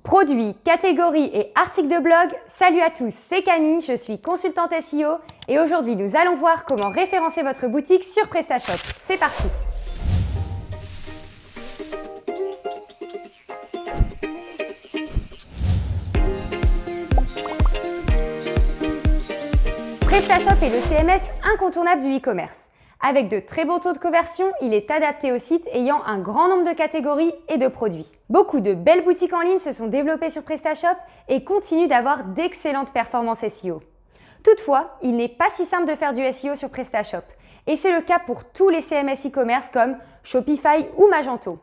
Produits, catégories et articles de blog, salut à tous, c'est Camille, je suis consultante SEO et aujourd'hui nous allons voir comment référencer votre boutique sur PrestaShop. C'est parti! PrestaShop est le CMS incontournable du e-commerce. Avec de très bons taux de conversion, il est adapté aux sites ayant un grand nombre de catégories et de produits. Beaucoup de belles boutiques en ligne se sont développées sur PrestaShop et continuent d'avoir d'excellentes performances SEO. Toutefois, il n'est pas si simple de faire du SEO sur PrestaShop, et c'est le cas pour tous les CMS e-commerce comme Shopify ou Magento.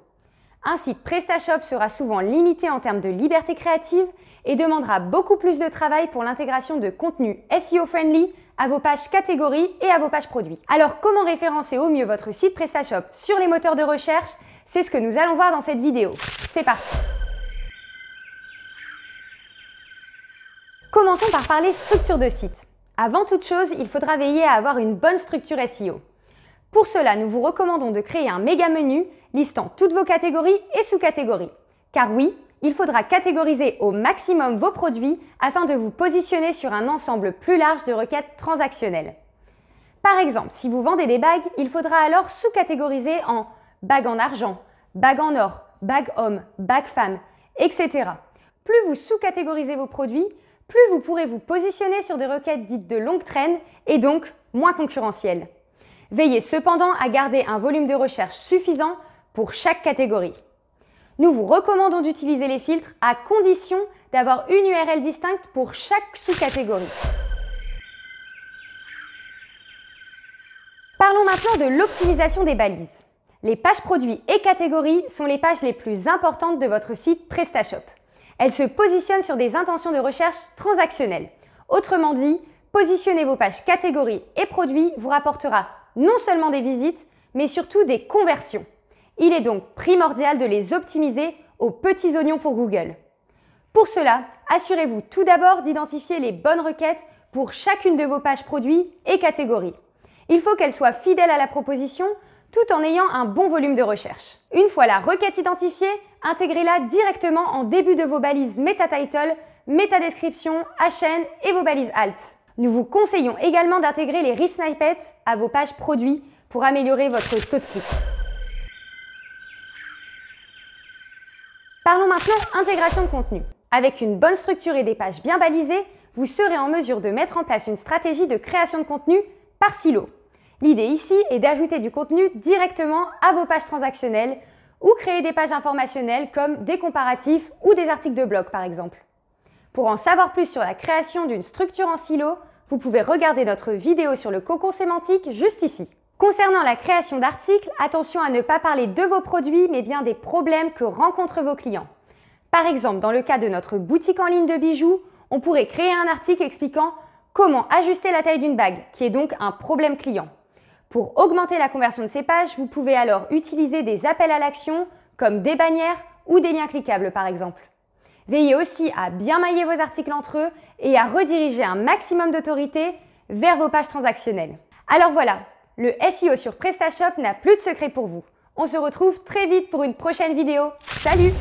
Un site PrestaShop sera souvent limité en termes de liberté créative et demandera beaucoup plus de travail pour l'intégration de contenus SEO-friendly à vos pages catégories et à vos pages produits. Alors, comment référencer au mieux votre site PrestaShop sur les moteurs de recherche? C'est ce que nous allons voir dans cette vidéo. C'est parti! Commençons par parler structure de site. Avant toute chose, il faudra veiller à avoir une bonne structure SEO. Pour cela, nous vous recommandons de créer un méga menu listant toutes vos catégories et sous-catégories. Car oui, il faudra catégoriser au maximum vos produits afin de vous positionner sur un ensemble plus large de requêtes transactionnelles. Par exemple, si vous vendez des bagues, il faudra alors sous-catégoriser en bagues en argent, bagues en or, bagues hommes, bagues femmes, etc. Plus vous sous-catégorisez vos produits, plus vous pourrez vous positionner sur des requêtes dites de longue traîne et donc moins concurrentielles. Veillez cependant à garder un volume de recherche suffisant pour chaque catégorie. Nous vous recommandons d'utiliser les filtres à condition d'avoir une URL distincte pour chaque sous-catégorie. Parlons maintenant de l'optimisation des balises. Les pages produits et catégories sont les pages les plus importantes de votre site PrestaShop. Elles se positionnent sur des intentions de recherche transactionnelles. Autrement dit, positionner vos pages catégories et produits vous rapportera non seulement des visites, mais surtout des conversions. Il est donc primordial de les optimiser aux petits oignons pour Google. Pour cela, assurez-vous tout d'abord d'identifier les bonnes requêtes pour chacune de vos pages produits et catégories. Il faut qu'elles soient fidèles à la proposition tout en ayant un bon volume de recherche. Une fois la requête identifiée, intégrez-la directement en début de vos balises meta-title, meta-description, HN et vos balises alt. Nous vous conseillons également d'intégrer les rich snippets à vos pages produits pour améliorer votre taux de clic. Parlons maintenant intégration de contenu. Avec une bonne structure et des pages bien balisées, vous serez en mesure de mettre en place une stratégie de création de contenu par silo. L'idée ici est d'ajouter du contenu directement à vos pages transactionnelles ou créer des pages informationnelles comme des comparatifs ou des articles de blog par exemple. Pour en savoir plus sur la création d'une structure en silo, vous pouvez regarder notre vidéo sur le cocon sémantique juste ici. Concernant la création d'articles, attention à ne pas parler de vos produits, mais bien des problèmes que rencontrent vos clients. Par exemple, dans le cas de notre boutique en ligne de bijoux, on pourrait créer un article expliquant comment ajuster la taille d'une bague, qui est donc un problème client. Pour augmenter la conversion de ces pages, vous pouvez alors utiliser des appels à l'action, comme des bannières ou des liens cliquables par exemple. Veillez aussi à bien mailler vos articles entre eux et à rediriger un maximum d'autorité vers vos pages transactionnelles. Alors voilà, le SEO sur PrestaShop n'a plus de secret pour vous. On se retrouve très vite pour une prochaine vidéo. Salut!